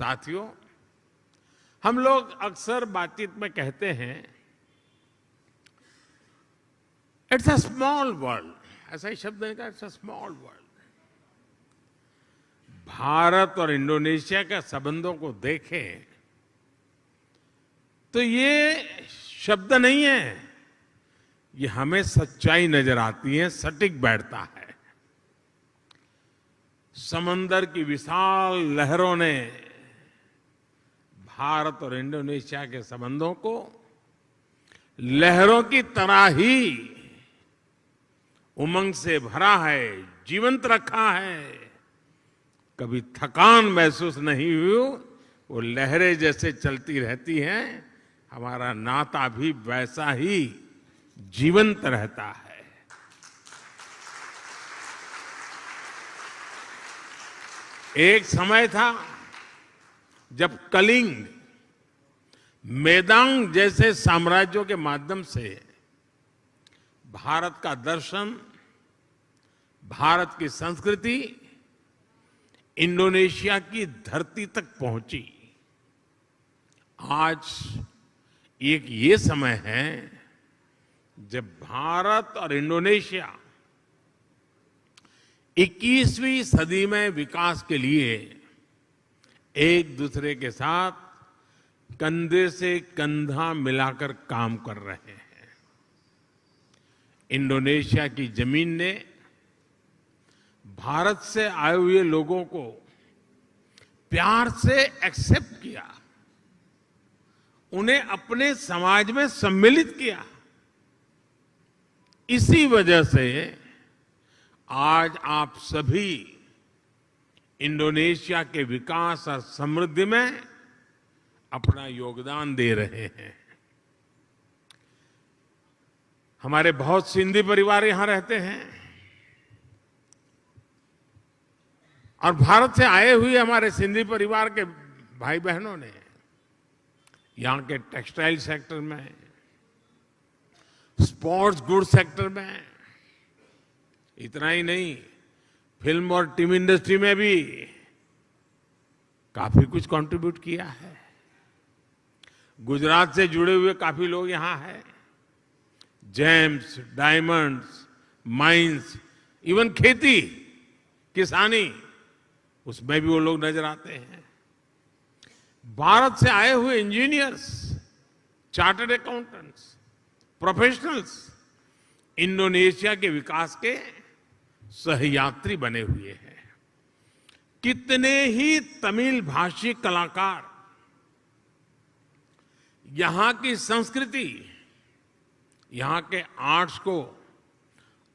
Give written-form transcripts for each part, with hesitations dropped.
साथियों, हम लोग अक्सर बातचीत में कहते हैं इट्स अ स्मॉल वर्ल्ड, ऐसा ही शब्द नहीं कहा, it's a small world. Bharat और इंडोनेशिया के संबंधों को देखें तो ये शब्द नहीं है, ये हमें सच्चाई नजर आती है, सटीक बैठता है। समंदर की विशाल लहरों ने भारत और इंडोनेशिया के संबंधों को लहरों की तरह ही उमंग से भरा है, जीवंत रखा है। कभी थकान महसूस नहीं हुई, वो लहरें जैसे चलती रहती हैं, हमारा नाता भी वैसा ही जीवंत रहता है। एक समय था जब कलिंग, मेदांग जैसे साम्राज्यों के माध्यम से भारत का दर्शन, भारत की संस्कृति इंडोनेशिया की धरती तक पहुंची। आज एक ये समय है जब भारत और इंडोनेशिया 21वीं सदी में विकास के लिए एक दूसरे के साथ कंधे से कंधा मिलाकर काम कर रहे हैं। इंडोनेशिया की जमीन ने भारत से आए हुए लोगों को प्यार से एक्सेप्ट किया, उन्हें अपने समाज में सम्मिलित किया। इसी वजह से आज आप सभी इंडोनेशिया के विकास और समृद्धि में अपना योगदान दे रहे हैं। हमारे बहुत सिंधी परिवार यहां रहते हैं और भारत से आए हुए हमारे सिंधी परिवार के भाई बहनों ने यहां के टेक्सटाइल सेक्टर में, स्पोर्ट्स गुड सेक्टर में, इतना ही नहीं, फिल्म और टीवी इंडस्ट्री में भी काफी कुछ कंट्रीब्यूट किया है। गुजरात से जुड़े हुए काफी लोग यहां हैं। जेम्स, डायमंड्स, माइंस, इवन खेती, किसानी, उसमें भी वो लोग नजर आते हैं। भारत से आए हुए engineers, chartered accountants, professionals Indonesia के विकास के सहयात्री बने हुए हैं। कितने ही तमिल भाषी कलाकार यहां की संस्कृति, यहां के आर्ट्स को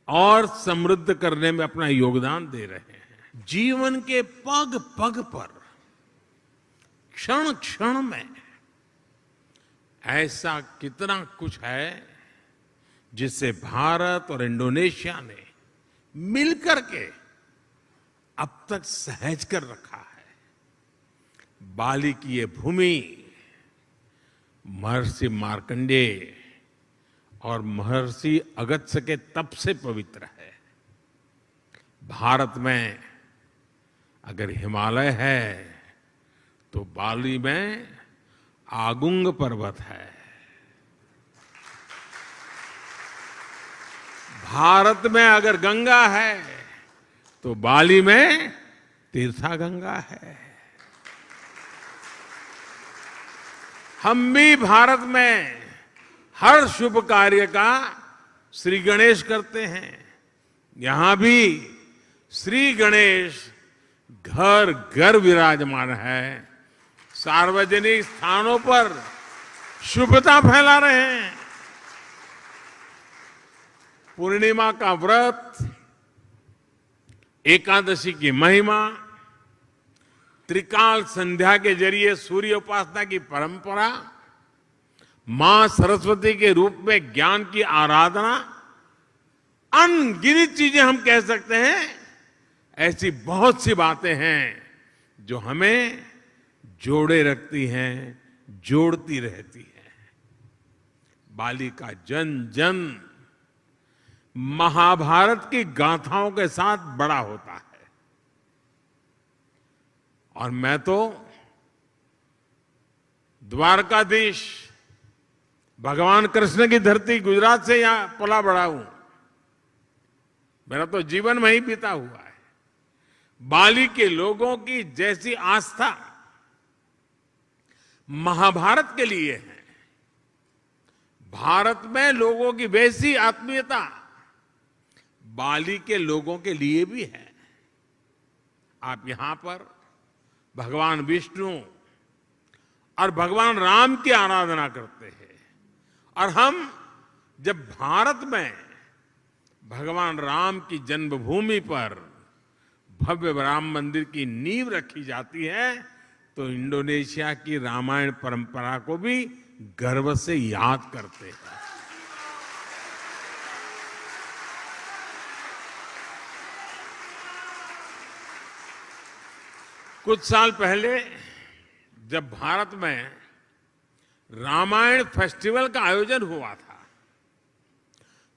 और समृद्ध करने में अपना योगदान दे रहे हैं। जीवन के पग पग पर, क्षण क्षण में ऐसा कितना कुछ है जिससे भारत और इंडोनेशिया ने मिलकर के अब तक सहज कर रखा है। बाली की ये भूमि महर्षि मार्कंडेय और महर्षि अगस्त्य के तप से पवित्र है। भारत में अगर हिमालय है तो बाली में आगुंग पर्वत है। भारत में अगर गंगा है तो बाली में तीर्था गंगा है। हम भी भारत में हर शुभ कार्य का श्री गणेश करते हैं। यहां भी श्री गणेश घर घर विराजमान है। सार्वजनिक स्थानों पर शुभता फैला रहे हैं। पूर्णिमा का व्रत, एकादशी की महिमा, त्रिकाल संध्या के जरिए सूर्य उपासना की परंपरा, मां सरस्वती के रूप में ज्ञान की आराधना, अनगिनत चीजें हम कह सकते हैं। ऐसी बहुत सी बातें हैं जो हमें जोड़े रखती हैं, जोड़ती रहती हैं। बाली का जन जन महाभारत की गाथाओं के साथ बड़ा होता है। और मैं तो द्वारकाधीश भगवान कृष्ण की धरती गुजरात से यहां पला बड़ा हूं। मेरा तो जीवन वहीं बीता हुआ है। बाली के लोगों की जैसी आस्था महाभारत के लिए है, भारत में लोगों की वैसी आत्मीयता बाली के लोगों के लिए भी है। आप यहां पर भगवान विष्णु और भगवान राम की आराधना करते हैं, और हम जब भारत में भगवान राम की जन्मभूमि पर भव्य राम मंदिर की नींव रखी जाती है, तो इंडोनेशिया की रामायण परंपरा को भी गर्व से याद करते हैं। कुछ साल पहले जब भारत में रामायण फेस्टिवल का आयोजन हुआ था,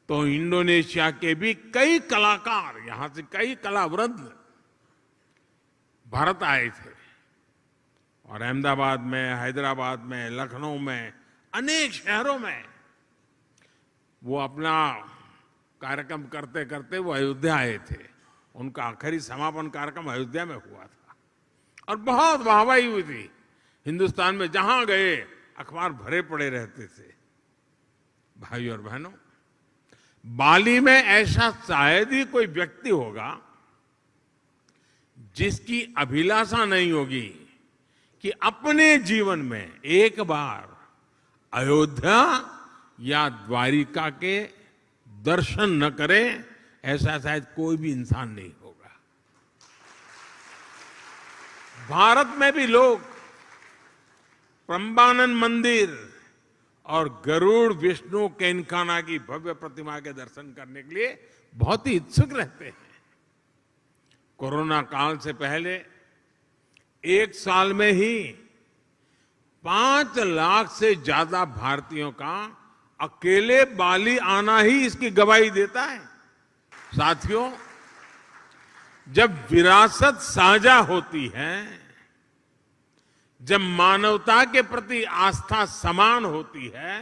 तो इंडोनेशिया के भी कई कलाकार, यहां से कई कलावृंद भारत आए थे, और अहमदाबाद में, हैदराबाद में, लखनऊ में, अनेक शहरों में वो अपना कार्यक्रम करते करते वो अयोध्या आए थे। उनका आखिरी समापन कार्यक्रम अयोध्या में हुआ था और बहुत वाहवाही हुई थी। हिंदुस्तान में जहां गए अखबार भरे पड़े रहते थे। भाई और बहनों, बाली में ऐसा शायद ही कोई व्यक्ति होगा जिसकी अभिलाषा नहीं होगी कि अपने जीवन में एक बार अयोध्या या द्वारिका के दर्शन न करे, ऐसा शायद कोई भी इंसान नहीं होगा। भारत में भी लोग प्रम्बानन मंदिर और गरुड़ विष्णु केनकाना की भव्य प्रतिमा के दर्शन करने के लिए बहुत ही इच्छुक रहते हैं। कोरोना काल से पहले एक साल में ही 5 लाख से ज्यादा भारतीयों का अकेले बाली आना ही इसकी गवाही देता है। साथियों, जब विरासत साझा होती है, जब मानवता के प्रति आस्था समान होती है,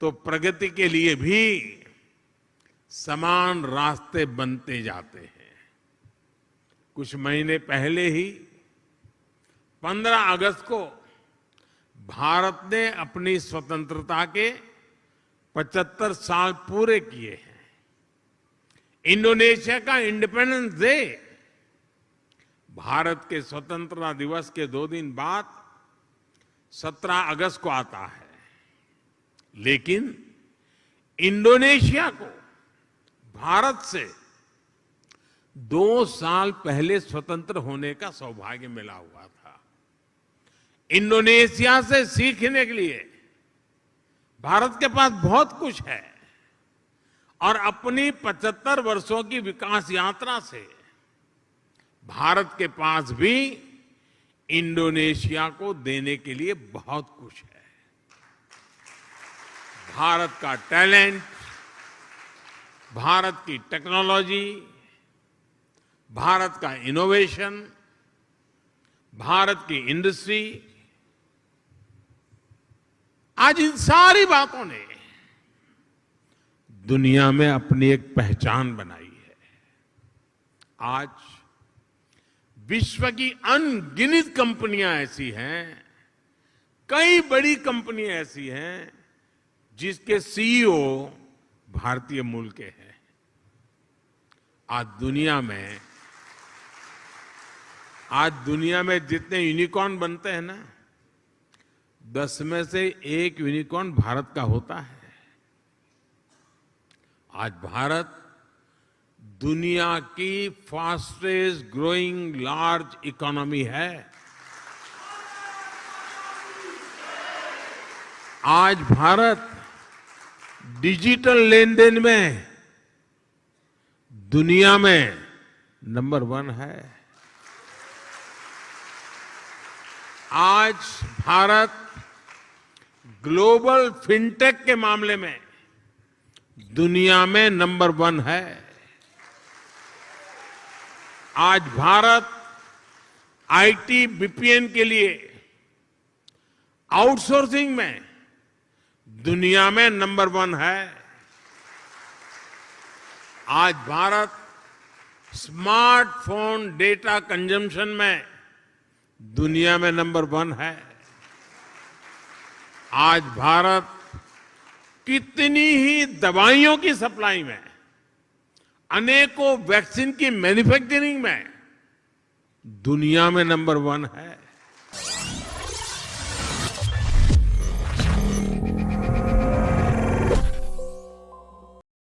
तो प्रगति के लिए भी समान रास्ते बनते जाते हैं। कुछ महीने पहले ही 15 अगस्त को भारत ने अपनी स्वतंत्रता के 75 साल पूरे किए हैं। इंडोनेशिया का इंडिपेंडेंस डे भारत के स्वतंत्रता दिवस के 2 दिन बाद 17 अगस्त को आता है, लेकिन इंडोनेशिया को भारत से 2 साल पहले स्वतंत्र होने का सौभाग्य मिला हुआ था। इंडोनेशिया से सीखने के लिए भारत के पास बहुत कुछ है, और अपनी 75 वर्षों की विकास यात्रा से भारत के पास भी इंडोनेशिया को देने के लिए बहुत कुछ है। भारत का टैलेंट, भारत की टेक्नोलॉजी, भारत का इनोवेशन, भारत की इंडस्ट्री, आज इन सारी बातों ने दुनिया में अपनी एक पहचान बनाई है। आज विश्व की अनगिनत कंपनियां ऐसी हैं, कई बड़ी कंपनियां ऐसी हैं जिसके सीईओ भारतीय मूल के हैं। आज दुनिया में जितने यूनिकॉर्न बनते हैं ना, 10 में से 1 यूनिकॉर्न भारत का होता है। आज भारत दुनिया की फास्टेस्ट ग्रोइंग लार्ज इकोनॉमी है। आज भारत डिजिटल लेन देन में दुनिया में नंबर 1 है। आज भारत ग्लोबल फिनटेक के मामले में दुनिया में नंबर 1 है। आज भारत आईटी बीपीएन के लिए आउटसोर्सिंग में दुनिया में नंबर 1 है। आज भारत स्मार्टफोन डेटा कंजम्पशन में दुनिया में नंबर 1 है। आज भारत कितनी ही दवाइयों की सप्लाई में, अनेकों वैक्सीन की मैन्युफैक्चरिंग में दुनिया में नंबर 1 है।